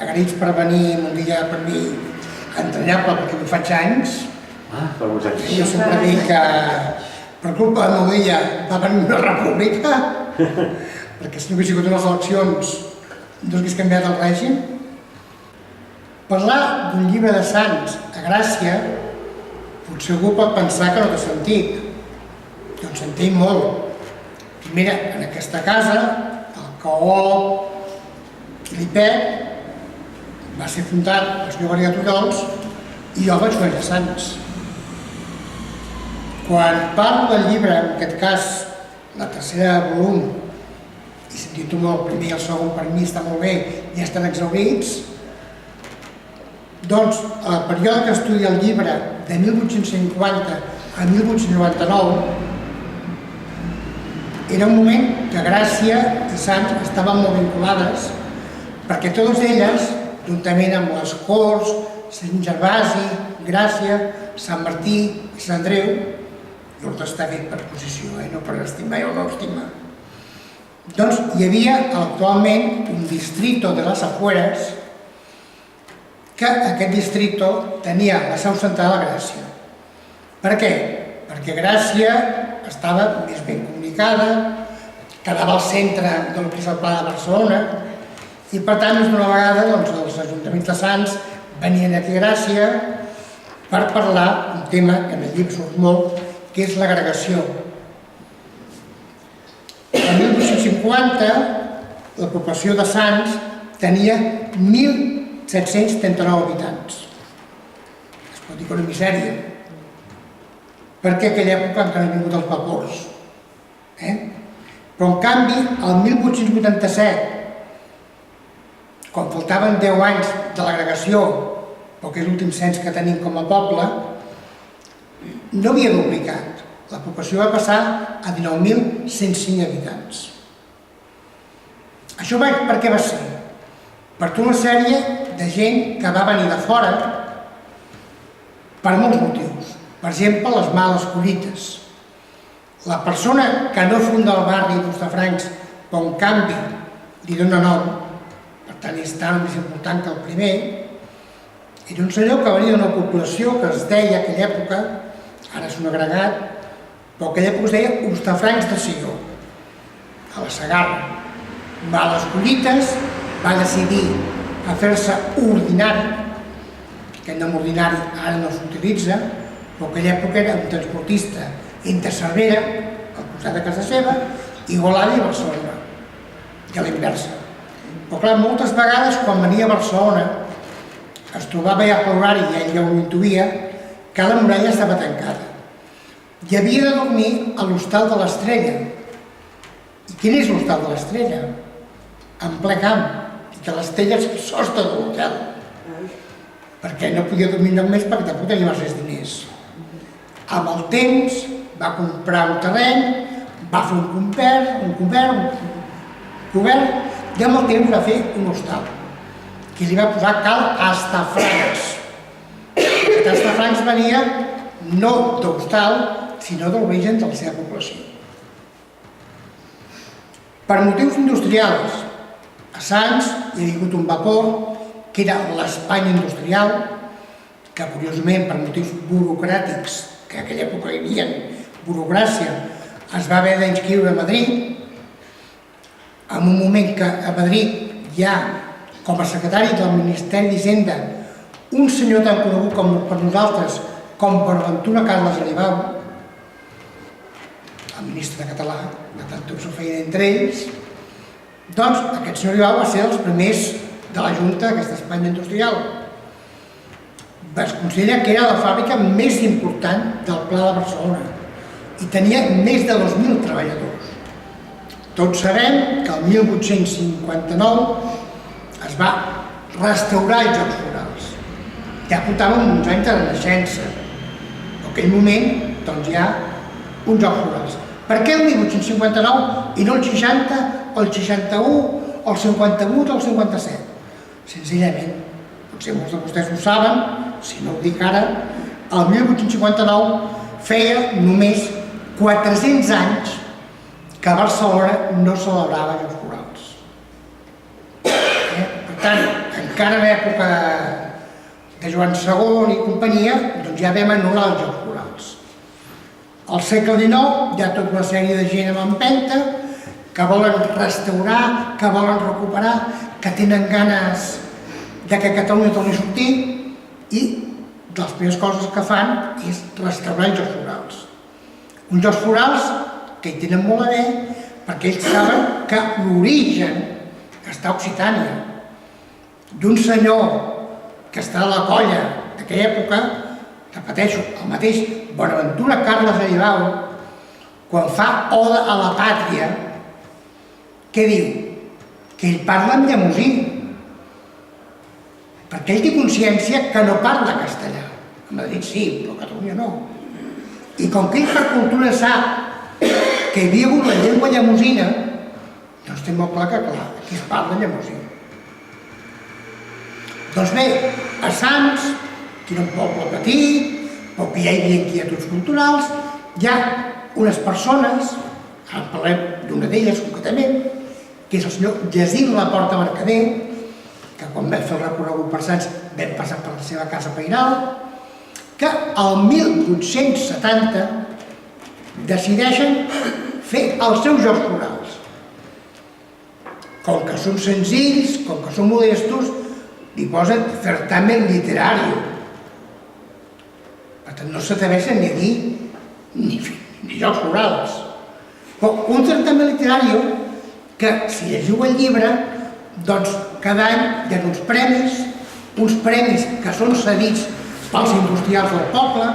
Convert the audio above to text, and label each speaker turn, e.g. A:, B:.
A: agraïts per venir un dia per mi entranyable, perquè avui faig anys.
B: Per molts anys.
A: Jo sempre dic que per culpa del meu dia va venir una república, perquè si no hagués sigut unes eleccions no s'hagués canviat el règim. Parlar d'un llibre de Sants a Gràcia potser algú pot pensar que no té sentit. Jo en sentim molt. Primera, en aquesta casa, el Caó i l'IPEC va ser fundat pel senyor Garriga Tullols i jo vaig conèixer Sants. Quan parlo del llibre, en aquest cas, la tercera volum, i sentint-ho molt, el primer i el segon per mi està molt bé, ja estan exhaurits, doncs, el període que estudia el llibre, de 1850 a 1899, era un moment que Gràcia i Sants estaven molt vinculades, perquè totes elles, juntament amb les Corts, Sant Gervasi, Gràcia, Sant Martí i Sant Andreu, l'ordre està fet per posició, no per estimar o no estimar, doncs hi havia actualment un distrito de les Afueres, que aquest distrito tenia la seu central a Gràcia. Per què? Perquè Gràcia estava més ben comunicada, quedava al centre del que és el Pla de Barcelona, i per tant, més d'una vegada, els ajuntaments de Sants venien aquí a Gràcia per parlar un tema que en el llibre surt molt, que és l'agregació. El 1850, la població de Sants tenia 1.739 habitants. Es pot dir que una misèria, perquè en aquella època encara han vingut els vapors. Però en canvi, el 1887, quan faltaven 10 anys de l'agregació, perquè és l'últim cens que tenim com a poble, no havia duplicat. La població va passar a 19.105 habitants. Això per què va ser? Per tota una sèrie de gent que va venir de fora per molts motius. Per exemple, les males collites. La persona que no funda el barri d'Hostafrancs, però en canvi li dona nom, per tant és tan més important que el primer, era un senyor que venia d'una població que es deia a aquella època, ara és un agregat, però aquella època es deia Hostafrancs de Sió, a la Segarra. Males collites va decidir a fer-se ordinari, aquest nom ordinari ara no s'utilitza, però en aquella època era un transportista entre Cervera, al costat de casa seva, i Igualada i Barcelona, i a la inversa. Però clar, moltes vegades quan venia a Barcelona es trobava ja per l'horari, i ell ja ho intuïa, que la muralla estava tancada. I havia de dormir a l'Hostal de l'Estrella. I quin és l'Hostal de l'Estrella? En ple camp, i que l'Estrella és el sostre de l'hotel. Perquè no podia dormir enlloc més perquè tampoc tenia massa diners. Amb el temps va comprar un terreny, va fer un cobert, i amb el temps va fer un hostal, que li va posar Cal Astafrancs. Aquest Astafrancs venia no d'hostal, sinó de l'origen de la seva població. Per motius industrials, a Sants hi ha hagut un vapor, que era l'Espanya industrial, que curiosament per motius burocràtics, que en aquella època hi havia burocràcia, es va haver d'inscriure a Madrid, en un moment que a Madrid hi ha, com a secretari del Ministeri d'Hisenda, un senyor tan conegut per nosaltres com Bonaventura Carles Aribau, el ministre català, de tant tot s'ho feien entre ells, doncs aquest senyor Aribau va ser els primers de la Junta d'aquesta Espanya industrial. Es considera que era la fàbrica més important del Pla de Barcelona i tenia més de 2.000 treballadors. Tots sabem que el 1859 es va restaurar els Jocs Florals. Ja portàvem uns anys de renaixença. En aquell moment, doncs hi ha uns Jocs Florals. Per què el 1859 i no el 60, o el 61, o el 58 o el 57? Senzillament, potser molts de vostès ho saben, si no ho dic ara, el 1859 feia només 400 anys que a Barcelona no celebrava Jocs Florals. Per tant, en encara en l'època de Joan II i companyia, doncs ja vam anul·lar els Jocs Florals. Al segle XIX hi ha tota una sèrie de gent amb empenta que volen restaurar, que volen recuperar, que tenen ganes de que Catalunya torni a sortir i de les primeres coses que fan és restaurar els Jocs Florals. Uns Jocs Florals que hi tenen molt a veure perquè ells saben que l'origen està a Occitània. D'un senyor que està a la colla d'aquella època, repeteixo, el mateix Bonaventura Carles Aribau, quan fa Oda a la Pàtria, què diu? Que ell parla en llemosí, perquè ell té consciència que no parla castellà. A Madrid sí, però a Catalunya no. I com que ell per cultura sap que hi havia hagut la llengua llemosina, doncs té molt clar que aquí es parla llemosí. Doncs bé, a Sants, que era un poble petit, però que ja hi havia inquietuds culturals, hi ha unes persones, ara parlem d'una d'elles concretament, que és el senyor Jacint Laporta Mercader, que quan vam fer el recorregut per Sants vam passar per la seva casa pairal, que el 1870 decideixen fer els seus Jocs Florals. Com que són senzills, com que són modestos, li posen certamen literari. Per tant, no s'atreveixen ni a dir ni Jocs Florals. Però un certamen literari que, si llegiu el llibre, doncs cada any hi ha uns premis que són cedits pels industrials del poble,